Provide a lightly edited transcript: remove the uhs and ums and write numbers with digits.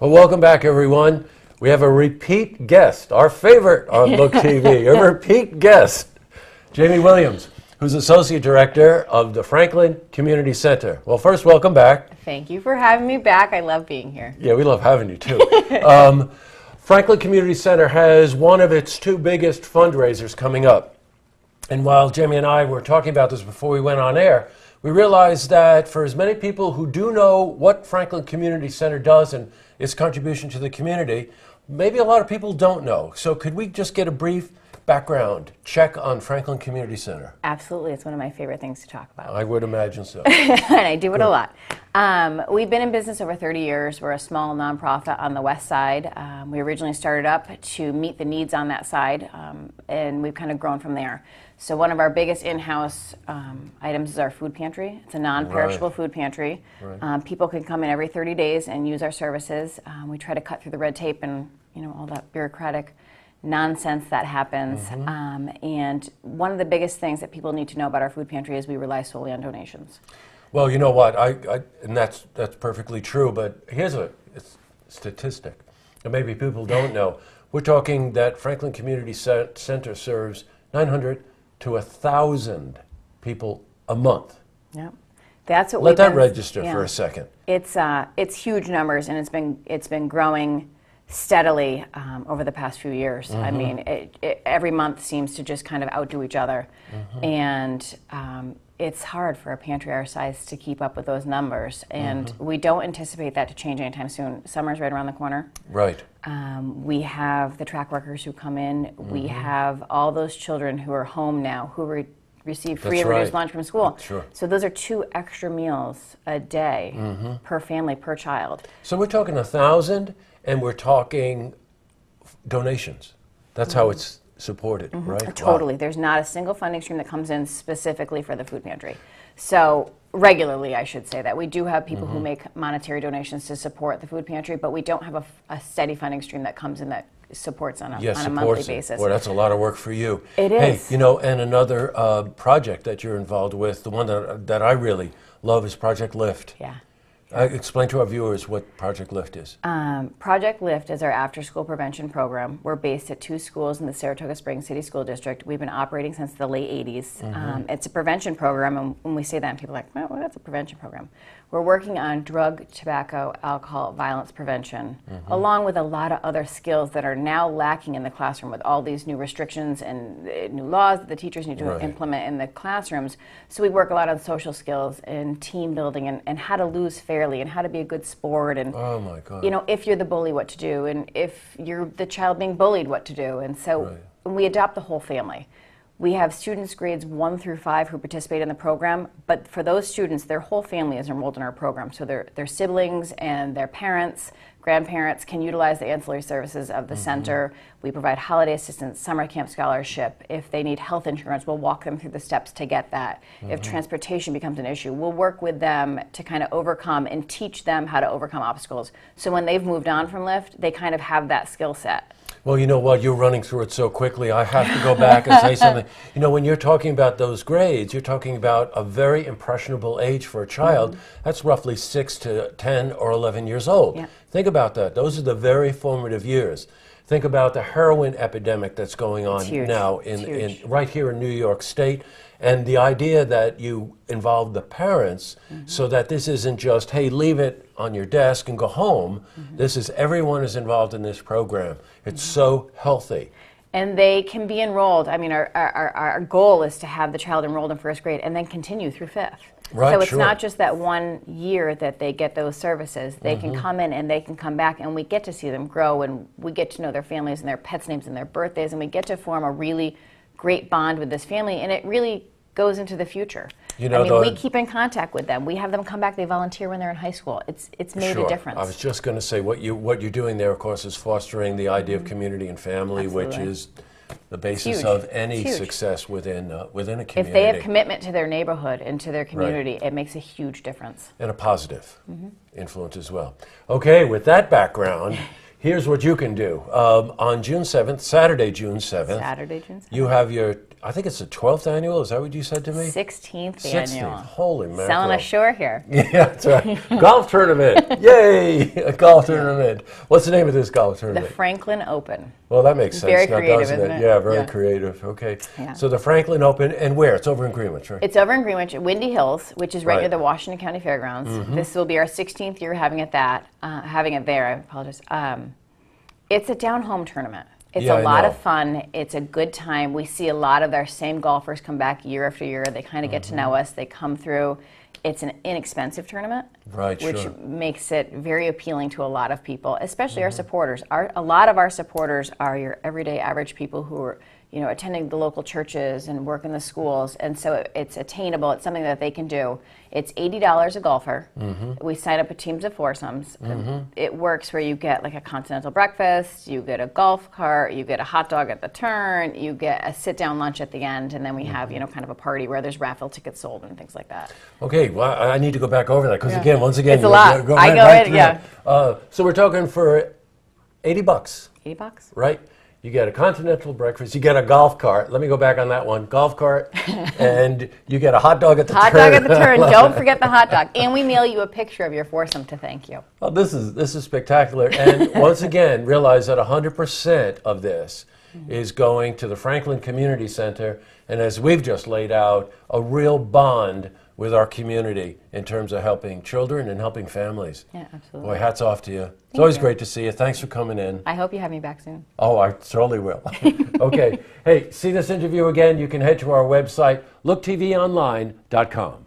Well, welcome back, everyone. We have a repeat guest, our favorite on Look TV, a repeat guest, Jamie Williams, who's Associate Director of the Franklin Community Center. Well, first, welcome back. Thank you for having me back. I love being here. Yeah, we love having you, too. Franklin Community Center has one of its two biggest fundraisers coming up. And while Jamie and I were talking about this before we went on air, we realized that for as many people who do know what Franklin Community Center does and its contribution to the community, maybe a lot of people don't know. So could we just get a brief background check on Franklin Community Center? Absolutely. It's one of my favorite things to talk about. I would imagine so. And I do it a lot. We've been in business over 30 years. We're a small nonprofit on the west side. We originally started up to meet the needs on that side, and we've kind of grown from there. So one of our biggest in-house items is our food pantry. It's a non-perishable food pantry. Right. People can come in every 30 days and use our services. We try to cut through the red tape and all that bureaucratic nonsense that happens. And one of the biggest things that people need to know about our food pantry is we rely solely on donations. Well, you know what, and that's perfectly true, but here's a statistic that maybe people don't know. We're talking that Franklin Community Center serves 900 to 1,000 people a month. Yep. That's what Let that register for a second. It's huge numbers, and it's been growing steadily over the past few years. I mean, every month seems to just kind of outdo each other, and it's hard for a pantry our size to keep up with those numbers, and we don't anticipate that to change anytime soon. Summer's right around the corner. Right. We have the track workers who come in. We have all those children who are home now who receive free and reduced lunch from school. Sure. So those are 2 extra meals a day per family, per child. So we're talking 1,000, and we're talking donations. That's how it's supported, right? Totally. Wow. There's not a single funding stream that comes in specifically for the food pantry. So regularly, I should say that. We do have people who make monetary donations to support the food pantry, but we don't have a steady funding stream that comes in that supports on a monthly basis. Boy, that's a lot of work for you. It is. Hey, and another project that you're involved with, the one that I really love is Project Lift. Yeah. Explain to our viewers what Project Lift is. Project Lift is our after-school prevention program. We're based at 2 schools in the Saratoga Springs City School District. We've been operating since the late 80s. It's a prevention program, and when we say that, people are like, well, that's a prevention program. We're working on drug, tobacco, alcohol, violence prevention, along with a lot of other skills that are now lacking in the classroom with all these new restrictions and new laws that the teachers need to implement in the classrooms. So we work a lot on social skills and team building and how to lose fairly and how to be a good sport and, oh my God. If you're the bully, what to do, and if you're the child being bullied, what to do. And so we adopt the whole family. We have students grades 1 through 5 who participate in the program, but for those students, their whole family is enrolled in our program. So their siblings and their parents, grandparents can utilize the ancillary services of the center. We provide holiday assistance, summer camp scholarship. If they need health insurance, we'll walk them through the steps to get that. If transportation becomes an issue, we'll work with them to kind of overcome and teach them how to overcome obstacles. So when they've moved on from Lyft, they kind of have that skill set. Well, while you're running through it so quickly, I have to go back and say something. When you're talking about those grades, you're talking about a very impressionable age for a child. That's roughly 6 to 10 or 11 years old. Yeah. Think about that. Those are the very formative years. Think about the heroin epidemic that's going on now in right here in New York State, and the idea that you involve the parents so that this isn't just, hey, leave it on your desk and go home. This is everyone is involved in this program. It's so healthy. And they can be enrolled. I mean, our goal is to have the child enrolled in 1st grade and then continue through 5th. Right, so it's not just that 1 year that they get those services. They can come in and they can come back, and we get to see them grow, and we get to know their families and their pets' names and their birthdays, and we get to form a really great bond with this family, and it really goes into the future. We keep in contact with them. We have them come back. They volunteer when they're in high school. It's made a difference. I was just going to say what you're doing there, of course, is fostering the idea of community and family, which is the basis of any success within a community. If they have commitment to their neighborhood and to their community, it makes a huge difference. And a positive influence as well. Okay, with that background, Here's what you can do. On June 7th, Saturday, June 7th, Saturday, June 7th. you have your, I think it's the 12th annual, is that what you said to me? 16th 16th. annual. Holy mackerel. Selling us short here. Yeah, that's right. Golf tournament. Yay! A golf tournament. What's the name of this golf The tournament? Franklin Open. Well, that makes sense Very now, creative, doesn't isn't it? it? Yeah, very Yeah. creative. Okay. Yeah. So the Franklin Open, and where? It's over in Greenwich, right? It's over in Greenwich, at Windy Hills, which is right Right. near the Washington County Fairgrounds. This will be our 16th year having it there. I apologize. It's a down-home tournament. It's Yeah, a I lot know. of fun. It's a good time. We see a lot of our same golfers come back year after year. They kind of get to know us. They come through. It's an inexpensive tournament, Right, which sure. makes it very appealing to a lot of people, especially our supporters. A lot of our supporters are your everyday average people who are, attending the local churches and work in the schools, and so it's attainable. It's something that they can do. It's $80 a golfer. We sign up with teams of foursomes. It works where you get like a continental breakfast, you get a golf cart, you get a hot dog at the turn, you get a sit-down lunch at the end, and then we have kind of a party where there's raffle tickets sold and things like that. Okay, well, I need to go back over that because once again, It's a lot. I go right in, through yeah. that. So we're talking for $80, $80? right? You get a continental breakfast, you get a golf cart. Let me go back on that one. Golf cart, and you get a hot dog at the turn. Hot dog at the turn. Don't forget the hot dog. And we mail you a picture of your foursome to thank you. Well, this is spectacular. And once again, realize that 100% of this is going to the Franklin Community Center, and as we've just laid out, a real bond with our community in terms of helping children and helping families. Yeah, absolutely. Boy, hats off to you. It's always great to see you. Thanks for coming in. I hope you have me back soon. Oh, I totally will. Okay. Hey, see this interview again? You can head to our website, looktvonline.com.